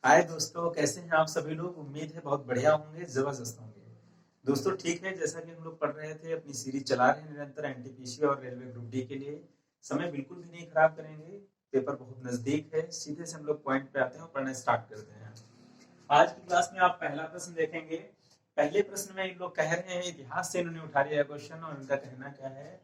हाय दोस्तों, कैसे हैं आप सभी लोग। उम्मीद है बहुत बढ़िया होंगे, जबरदस्त होंगे। दोस्तों ठीक है, जैसा कि हम लोग पढ़ रहे थे, अपनी सीरीज चला रहे हैं निरंतर एनटीपीसी और रेलवे ग्रुप डी के लिए। समय बिल्कुल भी नहीं खराब करेंगे। पेपर बहुत नजदीक है, सीधे से हम लोग पॉइंट पे आते हैं और पढ़ना स्टार्ट करते हैं। आज की क्लास में आप पहला प्रश्न देखेंगे। पहले प्रश्न में इन लोग कह रहे हैं, इतिहास से इन्होंने उठा लिया क्वेश्चन और इनका कहना क्या है।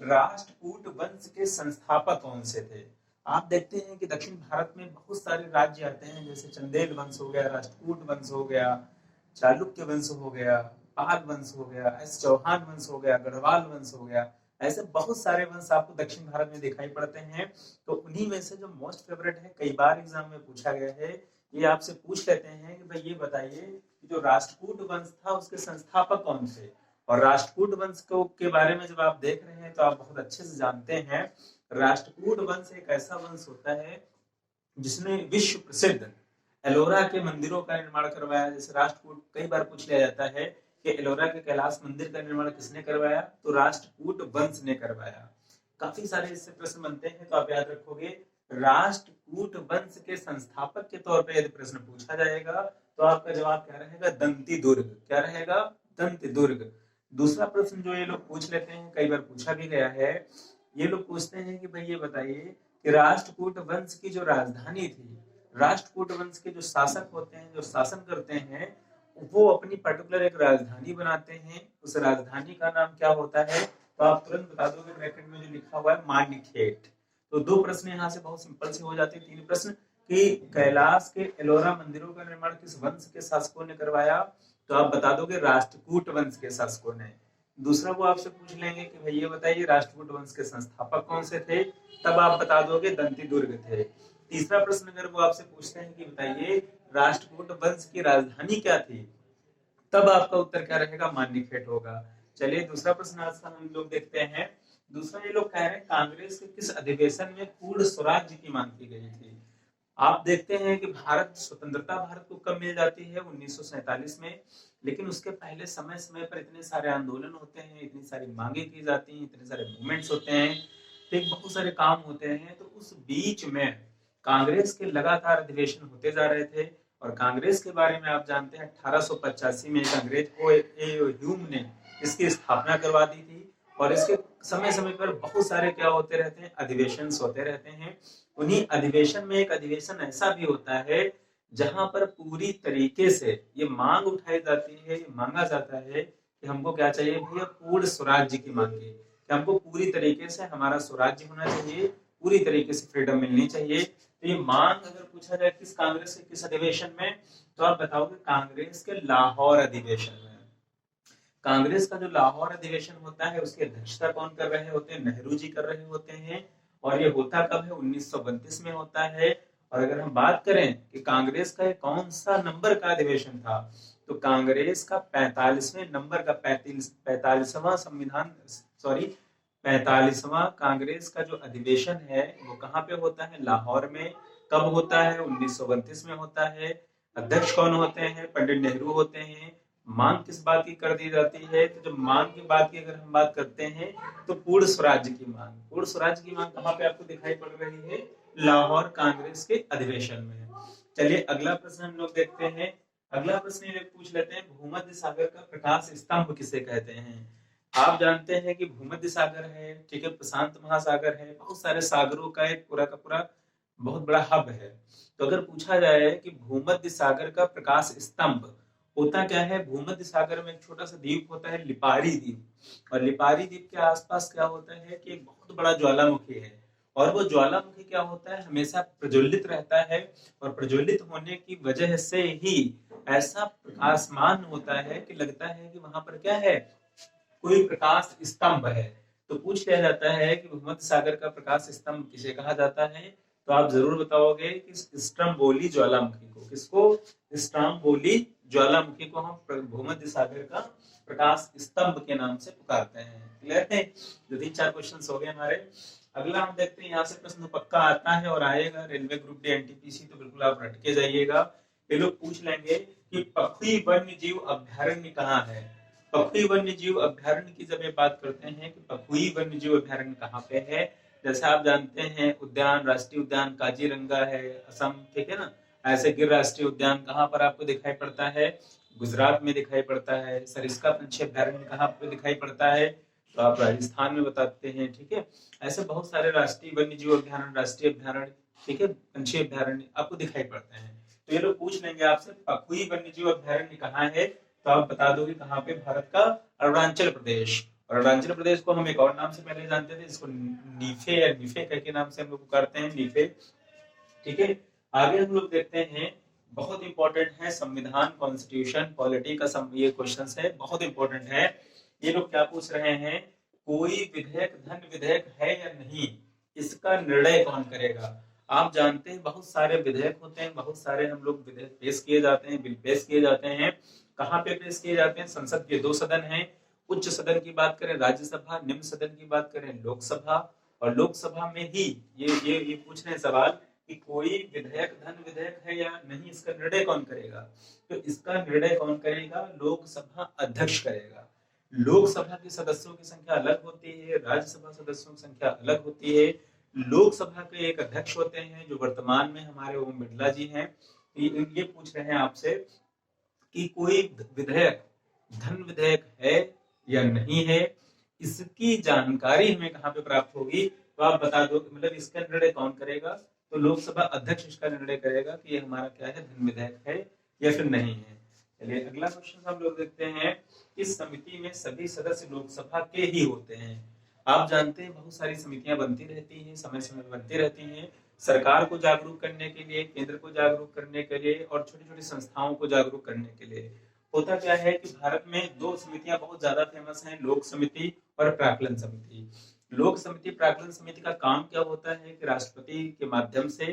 राष्ट्रकूट वंश के संस्थापक कौन से थे। आप देखते हैं कि दक्षिण भारत में बहुत सारे राज्य आते हैं, जैसे चंदेल वंश हो गया, राष्ट्रकूट वंश हो गया, चालुक्य वंश हो गया, पाल वंश हो गया, एस चौहान वंश हो गया, गढ़वाल वंश हो गया। ऐसे बहुत सारे वंश आपको दक्षिण भारत में दिखाई पड़ते हैं। तो उन्हीं में से जो मोस्ट फेवरेट है, कई बार एग्जाम में पूछा गया है, ये आपसे पूछ लेते हैं कि भाई ये बताइए कि जो राष्ट्रकूट वंश था उसके संस्थापक कौन थे। और राष्ट्रकूट वंश को के बारे में जब आप देख रहे हैं तो आप बहुत अच्छे से जानते हैं। राष्ट्रकूट वंश एक ऐसा वंश होता है जिसने विश्व प्रसिद्ध एलोरा के मंदिरों का निर्माण करवाया। जैसे राष्ट्रकूट कई बार पूछ लिया जाता है कि एलोरा के कैलाश मंदिर का निर्माण किसने करवाया, तो राष्ट्रकूट वंश ने करवाया। काफी सारे इससे प्रश्न बनते हैं, तो आप याद रखोगे राष्ट्रकूट वंश के संस्थापक के तौर पर यदि प्रश्न पूछा जाएगा तो आपका जवाब क्या रहेगा, दंती दुर्ग। क्या रहेगा, दंती दुर्ग। दूसरा प्रश्न जो ये लोग पूछ लेते हैं, कई बार पूछा भी गया है, ये लोग पूछते हैं कि भाई ये बताइए कि राष्ट्रकूट वंश की जो राजधानी थी, राष्ट्रकूट वंश के जो शासक होते हैं, जो शासन करते हैं, वो अपनी पर्टिकुलर एक राजधानी बनाते हैं। उस राजधानी का नाम क्या होता है, तो आप तुरंत बता दोगे, ब्रैकेट में जो लिखा हुआ है मान्यखेट। तो दो प्रश्न यहाँ से बहुत सिंपल से हो जाते हैं। तीन प्रश्न कि कैलाश के एलोरा मंदिरों का निर्माण किस वंश के शासकों ने करवाया, तो आप बता दोगे राष्ट्रकूट वंश के शासकों ने। दूसरा वो आपसे पूछ लेंगे कि भाई ये बताइए राष्ट्रकूट वंश के संस्थापक कौन से थे, तब आप बता दोगे दंती दुर्ग थे। तीसरा प्रश्न अगर वो आपसे पूछते हैं कि बताइए राष्ट्रकूट वंश की राजधानी क्या थी, तब आपका उत्तर क्या रहेगा, मान्यखेट होगा। चलिए दूसरा प्रश्न आज का हम लोग देखते हैं। दूसरा ये लोग कह रहे हैं कांग्रेस के किस अधिवेशन में पूर्ण स्वराज्य की मांग की गई थी। आप देखते हैं कि स्वतंत्रता भारत को कब मिल जाती है, 1947 में। लेकिन उसके पहले समय समय पर इतने सारे आंदोलन होते हैं, इतनी सारी मांगे की जाती हैं, इतने सारे मूवमेंट्स होते हैं, तो बहुत सारे काम होते हैं। तो उस बीच में कांग्रेस के लगातार अधिवेशन होते जा रहे थे। और कांग्रेस के बारे में आप जानते हैं 1885 में एक अंग्रेज ह्यूम ने इसकी स्थापना करवा दी थी। और इसके समय समय पर बहुत सारे क्या होते रहते हैं, अधिवेशन होते रहते हैं। उन्हीं अधिवेशन में एक अधिवेशन ऐसा भी होता है जहां पर पूरी तरीके से ये मांग उठाई जाती है, ये मांगा जाता है कि हमको क्या चाहिए भैया, पूर्ण स्वराज्य की मांग है कि हमको पूरी तरीके से हमारा स्वराज्य होना चाहिए, पूरी तरीके से फ्रीडम मिलनी चाहिए। तो ये मांग अगर पूछा जाए किस कांग्रेस के किस अधिवेशन में, तो आप बताओगे कांग्रेस के लाहौर अधिवेशन में। कांग्रेस का जो लाहौर अधिवेशन होता है उसकी अध्यक्षता कौन कर रहे होते हैं, नेहरू जी कर रहे होते हैं। और ये होता कब है, 1932 में होता है। और अगर हम बात करें कि कांग्रेस का कौन सा नंबर का अधिवेशन था, तो कांग्रेस का 45वें नंबर का 45वां संविधान, सॉरी 45वां कांग्रेस का जो अधिवेशन है वो कहाँ पे होता है, लाहौर में। कब होता है, 1932 में होता है। अध्यक्ष कौन होते हैं, पंडित नेहरू होते हैं। मांग किस बात की कर दी जाती है, तो जब मांग की बात की अगर हम बात करते हैं तो पूर्ण स्वराज्य की मांग। पूर्ण स्वराज्य की मांग कहाँ पे आपको दिखाई पड़ रही है, लाहौर कांग्रेस के अधिवेशन में। चलिए अगला प्रश्न हम लोग देखते हैं। अगला प्रश्न ये पूछ लेते हैं, भूमध्य सागर का प्रकाश स्तंभ किसे कहते हैं। आप जानते हैं कि भूमध्य सागर है, ठीक है, प्रशांत महासागर है, बहुत सारे सागरों का एक पूरा का पूरा बहुत बड़ा हब है। तो अगर पूछा जाए कि भूमध्य सागर का प्रकाश स्तंभ होता क्या है, भूमध्य सागर में एक छोटा सा द्वीप होता है, लिपारी द्वीप। और लिपारी द्वीप के आसपास क्या होता है कि एक बहुत बड़ा ज्वालामुखी है। और वो ज्वालामुखी क्या होता है, हमेशा प्रज्वलित रहता है। और प्रज्वलित होने की वजह से ही ऐसा प्रकाशमान होता है कि लगता है कि वहां पर क्या है, कोई प्रकाश स्तंभ है। तो पूछ लिया जाता है कि भूमध्य सागर का प्रकाश स्तंभ किसे कहा जाता है, तो आप जरूर बताओगे कि स्ट्रम्बोली ज्वालामुखी को। किसको, स्ट्रम्बोली ज्वालामुखी को हम भूमध्य सागर का प्रकाश स्तंभ के नाम से पुकारते हैं। क्लियर है, जो 3-4 क्वेश्चन हो गए हमारे। अगला हम देखते हैं, यहाँ से प्रश्न पक्का आता है और आएगा, रेलवे ग्रुप डी एनटीपीसी, तो बिल्कुल आप रट के जाइएगा। ये लोग पूछ लेंगे कि पखुई वन्य जीव अभ्यारण्य कहाँ है। पखुई वन्य जीव अभ्यारण्य की जब ये बात करते हैं कि पखुई वन्य जीव अभ्यारण्य कहाँ पे है, जैसे आप जानते हैं उद्यान, राष्ट्रीय उद्यान काजीरंगा है, असम, ठीक है ना। ऐसे गिर राष्ट्रीय उद्यान कहाँ पर आपको दिखाई पड़ता है? गुजरात में दिखाई पड़ता है। सरिस्का पंछी अभयारण्य कहाँ पे दिखाई पड़ता है? तो आप राजस्थान में बताते हैं। ठीक है, ऐसे बहुत सारे राष्ट्रीय वन्य जीव अभयारण्य, राष्ट्रीय अभयारण्य, ठीक है, पंछी अभयारण्य आपको दिखाई पड़ते हैं। तो ये लोग पूछ लेंगे आपसे पखुई वन्य जीव अभयारण्य कहाँ है, तो आप बता दोगे कहाँ पे? भारत का अरुणाचल प्रदेश। और अरुणाचल प्रदेश को हम एक और नाम से पहले जानते थे, जिसको नीफे या निफे के नाम से हम लोग पुकारते हैं, नीफे। ठीक है, आगे हम लोग देखते हैं, बहुत इंपॉर्टेंट है संविधान, कॉन्स्टिट्यूशन, पॉलिटी का ये क्वेश्चन है, बहुत इंपॉर्टेंट है। ये लोग क्या पूछ रहे हैं? कोई विधेयक धन विधेयक है या नहीं, इसका निर्णय कौन करेगा? आप जानते हैं बहुत सारे विधेयक होते हैं, बहुत सारे हम लोग विधेयक पेश किए जाते हैं, बिल पेश किए जाते हैं। कहाँ पे पेश किए जाते हैं? संसद के 2 सदन हैं। उच्च सदन की बात करें राज्यसभा, निम्न सदन की बात करें लोकसभा। और लोकसभा में ही ये पूछ रहे हैं सवाल कि कोई विधेयक धन विधेयक है या नहीं, इसका निर्णय कौन करेगा? तो इसका निर्णय कौन करेगा? लोकसभा अध्यक्ष करेगा। लोकसभा के सदस्यों की संख्या अलग होती है, राज्यसभा सदस्यों की संख्या अलग होती है। लोकसभा के एक अध्यक्ष होते हैं जो वर्तमान में हमारे ओम बिरला जी हैं। ये पूछ रहे हैं आपसे कि कोई विधेयक धन विधेयक है या नहीं है, इसकी जानकारी हमें कहाँ पे प्राप्त होगी? तो आप बता दो, मतलब इसका निर्णय कौन करेगा? तो लोकसभा अध्यक्ष इसका निर्णय करेगा कि ये हमारा क्या है, धन विधेयक है या फिर नहीं है। चलिए अगला क्वेश्चन हम लोग देखते हैं। इस समिति में सभी सदस्य लोकसभा के ही होते हैं। आप जानते हैं बहुत सारी समितियां बनती रहती हैं, समय समय बनती रहती हैं, सरकार को जागरूक करने के लिए, केंद्र को जागरूक करने के लिए और छोटी छोटी संस्थाओं को जागरूक करने के लिए। होता क्या है कि भारत में 2 समितियां बहुत ज्यादा फेमस हैं, लोक समिति और प्राक्कलन समिति। लोक समिति, प्राक्कलन समिति का काम क्या होता है कि राष्ट्रपति के माध्यम से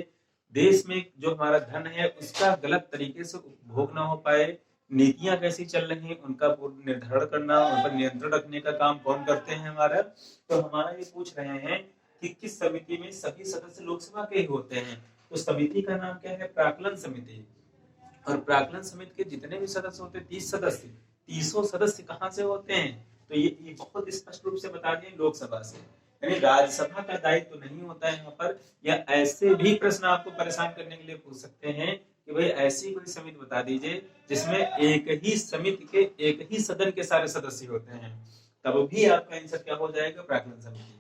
देश में जो हमारा धन है उसका गलत तरीके से उपभोग ना हो पाए, नीतियां कैसी चल रही हैं उनका पूर्ण निर्धारण करना, उन पर नियंत्रण रखने का काम कौन करते हैं? हमारा। तो हमारा ये पूछ रहे हैं कि किस समिति में सभी सदस्य लोकसभा के ही होते हैं? तो समिति का नाम क्या है? प्राक्कलन समिति। और प्राक्कलन समिति के जितने भी सदस्य होते हैं 30 सदस्य, 30 सदस्य कहाँ से होते हैं? तो ये बहुत स्पष्ट रूप से बता दें, लोकसभा से। यानी राज्यसभा का दायित्व तो नहीं होता है यहाँ पर। या ऐसे भी प्रश्न आपको परेशान करने के लिए पूछ सकते हैं कि भाई ऐसी कोई समिति बता दीजिए जिसमें एक ही समिति के एक ही सदन के सारे सदस्य होते हैं, तब भी आपका आंसर क्या हो जाएगा? प्राक्कलन समिति।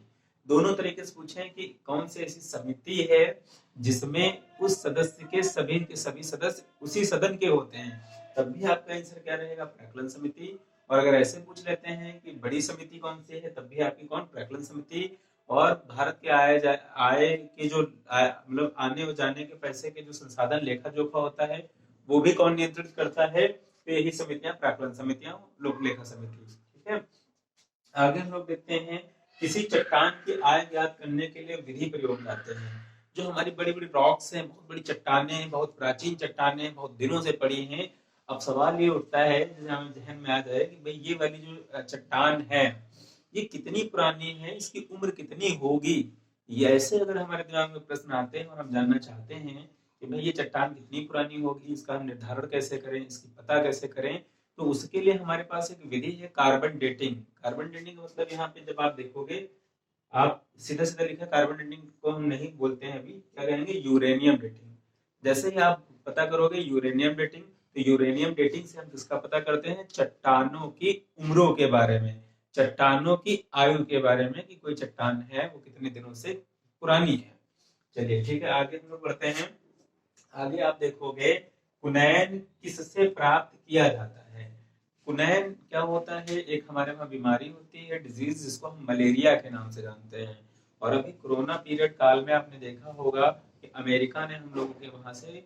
दोनों तरीके से पूछें कि कौन सी ऐसी समिति है जिसमें उस सदस्य के सभी सदस्य उसी सदन के होते हैं, तब भी आपका आंसर क्या रहेगा? प्राक्कलन समिति। और अगर ऐसे पूछ लेते हैं कि बड़ी समिति कौन सी है, तब भी आपकी कौन? प्राक्कलन समिति। और भारत के आय के जो मतलब आने और जाने के पैसे के जो संसाधन लेखा जोखा होता है वो भी कौन नियंत्रित करता है? तो यही समितियां प्राक्कलन समितियां, लोक लेखा समिति। ठीक है, आगे हम लोग देखते हैं, किसी चट्टान की आय ज्ञात करने के लिए विधि प्रयोग लाते हैं। जो हमारी बड़ी बड़ी रॉक्स हैं, बहुत बड़ी चट्टाने हैं, बहुत प्राचीन चट्टाने हैं, बहुत दिनों से पड़ी हैं, अब सवाल ये उठता है हमें जहन में आ जाए कि भाई ये वाली जो चट्टान है ये कितनी पुरानी है, इसकी उम्र कितनी होगी? ये ऐसे अगर हमारे दिमाग में प्रश्न आते हैं और हम जानना चाहते हैं कि भाई ये चट्टान कितनी पुरानी होगी, इसका हम निर्धारण कैसे करें, इसकी पता कैसे करें, तो उसके लिए हमारे पास एक विधि है, कार्बन डेटिंग। कार्बन डेटिंग का मतलब यहाँ पे जब आप देखोगे, आप सीधा सीधा लिखा, कार्बन डेटिंग को हम नहीं बोलते हैं अभी, क्या कहेंगे? Uranium dating. जैसे ही आप पता करोगे यूरेनियम डेटिंग, तो यूरेनियम डेटिंग से हम किसका पता करते हैं? चट्टानों की उम्रों के बारे में, चट्टानों की आयु के बारे में, कि कोई चट्टान है वो कितने दिनों से पुरानी है। चलिए ठीक है, आगे हम लोग बढ़ते हैं। आगे आप देखोगे, कुनैन किससे प्राप्त किया जाता है? कुनैन क्या होता है? एक हमारे वहां बीमारी होती है, डिजीज, जिसको हम मलेरिया के नाम से जानते हैं। और अभी कोरोना पीरियड काल में आपने देखा होगा कि अमेरिका ने हम लोगों के वहां से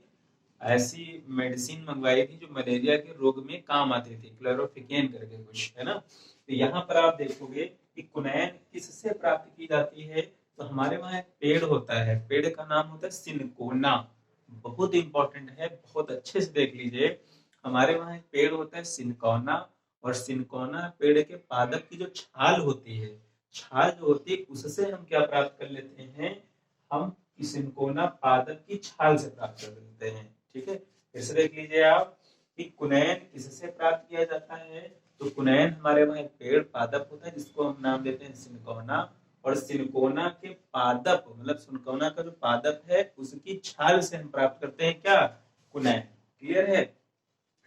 ऐसी मेडिसिन मंगवाई थी जो मलेरिया के रोग में काम आती थी, क्लोरोफिकेन करके कुछ, है ना। तो यहाँ पर आप देखोगे कि कुनैन किससे प्राप्त की जाती है? तो हमारे वहां एक पेड़ होता है, पेड़ का नाम होता है सिनकोना। बहुत इंपॉर्टेंट है, बहुत अच्छे से देख लीजिए। हमारे वहां एक पेड़ होता है सिनकोना, और सिनकोना पेड़ के पादप की जो छाल होती है, छाल जो होती है उससे हम क्या प्राप्त कर लेते हैं? हम सिनकोना पादप की छाल से प्राप्त कर लेते हैं। ठीक है, फिर से देख लीजिए आप कि कुनैन किससे प्राप्त किया जाता है? तो कुनैन हमारे वहां एक पेड़ पादप होता है जिसको हम नाम देते हैं सिनकोना, और सिनकोना के पादप मतलब सिनकोना का जो पादप है उसकी छाल से हम प्राप्त करते हैं क्या? पुनः। क्लियर है।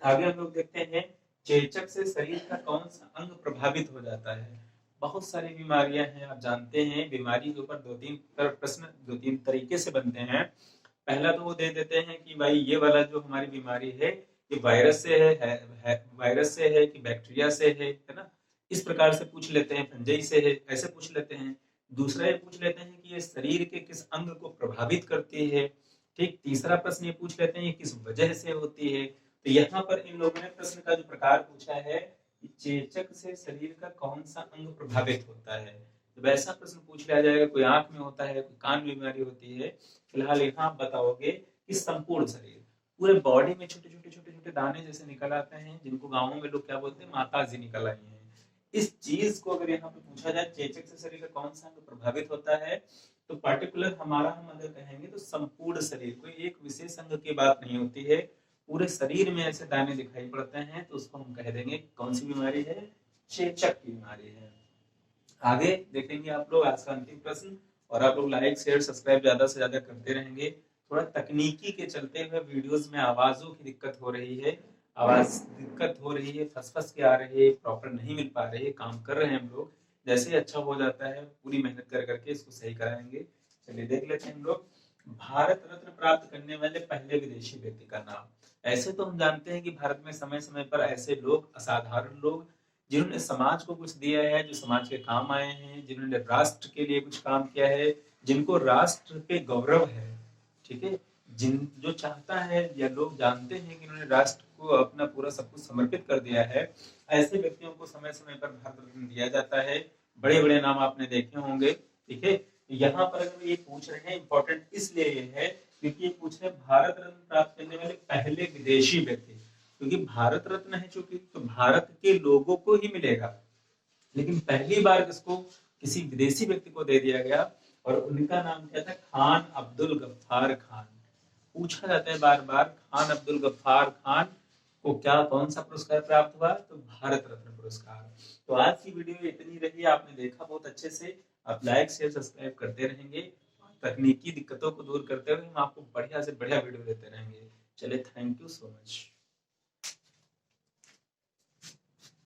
आगे हम लोग देखते हैं चेचक से शरीर का कौन सा अंग प्रभावित हो जाता है। बहुत सारी बीमारियां हैं, आप जानते हैं बीमारी के ऊपर दो तीन प्रश्न दो तीन तरीके से बनते हैं। पहला तो वो दे देते हैं कि भाई ये वाला जो हमारी बीमारी है ये वायरस से वायरस से है कि बैक्टीरिया से है ना। इस प्रकार से पूछ लेते हैं, फंजाई से है ऐसे पूछ लेते हैं। दूसरा ये पूछ लेते हैं कि ये शरीर के किस अंग को प्रभावित करती है। ठीक। तीसरा प्रश्न ये पूछ लेते हैं ये किस वजह से होती है। तो यहाँ पर इन लोगों ने प्रश्न का जो प्रकार पूछा है कि चेचक से शरीर का कौन सा अंग प्रभावित होता है। तो वैसा प्रश्न पूछ लिया जाएगा, कोई आंख में होता है, कोई कान में बीमारी होती है। फिलहाल यहाँ आप बताओगे कि संपूर्ण शरीर, पूरे बॉडी में छोटे छोटे छोटे छोटे दाने जैसे निकल आते हैं, जिनको गाँवों में लोग क्या बोलते हैं, माता जी निकल आई है। इस चीज को अगर यहाँ पे पूछा जाए चेचक से शरीर का कौन सा अंग प्रभावित होता है, तो पार्टिकुलर हमारा हम अगर कहेंगे तो संपूर्ण शरीर, कोई एक विशेष अंग की बात नहीं होती है, पूरे शरीर में ऐसे दाने दिखाई पड़ते हैं तो उसको हम कह देंगे कौन सी बीमारी है, चेचक की बीमारी है। आगे देखेंगे आप लोग आज का अंतिम प्रश्न, और आप लोग लाइक शेयर सब्सक्राइब ज्यादा से ज्यादा करते रहेंगे। थोड़ा तकनीकी के चलते हुए वीडियोस में आवाजों की दिक्कत हो रही है, आवाज दिक्कत हो रही है, फंस फंस के आ रही है, प्रॉपर नहीं मिल पा रही है, काम कर रहे हैं हम लोग। जैसे ही अच्छा हो जाता है पूरी मेहनत कर करके इसको सही कराएंगे। चलिए देख लेते हैं हम लोग। भारत रत्न प्राप्त करने वाले पहले विदेशी व्यक्ति का नाम। ऐसे तो हम जानते हैं कि भारत में समय समय पर ऐसे लोग, असाधारण लोग, जिन्होंने समाज को कुछ दिया है, जो समाज के काम आए हैं, जिन्होंने राष्ट्र के लिए कुछ काम किया है, जिनको राष्ट्र पे गौरव है। ठीक है। जिन जो चाहता है या लोग जानते हैं कि उन्होंने राष्ट्र को अपना पूरा सब कुछ समर्पित कर दिया है, ऐसे व्यक्तियों को समय समय पर भारत रत्न दिया जाता है। बड़े बड़े नाम आपने देखे होंगे। ठीक है। यहाँ पर अगर ये पूछ रहे हैं, इंपॉर्टेंट इसलिए ये है क्योंकि ये पूछ रहे हैं भारत रत्न प्राप्त करने वाले पहले विदेशी व्यक्ति, क्योंकि भारत रत्न है चूंकि तो भारत के लोगों को ही मिलेगा, लेकिन पहली बार किसको, किसी विदेशी व्यक्ति को दे दिया गया, और उनका नाम क्या था, खान अब्दुल गफ्फार खान। पूछा जाता है बार बार, खान अब्दुल गफ्फार खान को क्या कौन सा पुरस्कार प्राप्त हुआ, तो भारत रत्न पुरस्कार। तो आज की वीडियो इतनी रही, आपने देखा बहुत अच्छे से। आप लाइक शेयर सब्सक्राइब करते रहेंगे, तकनीकी दिक्कतों को दूर करते हुए हम आपको बढ़िया से बढ़िया वीडियो देते रहेंगे। चलिए, थैंक यू सो मच।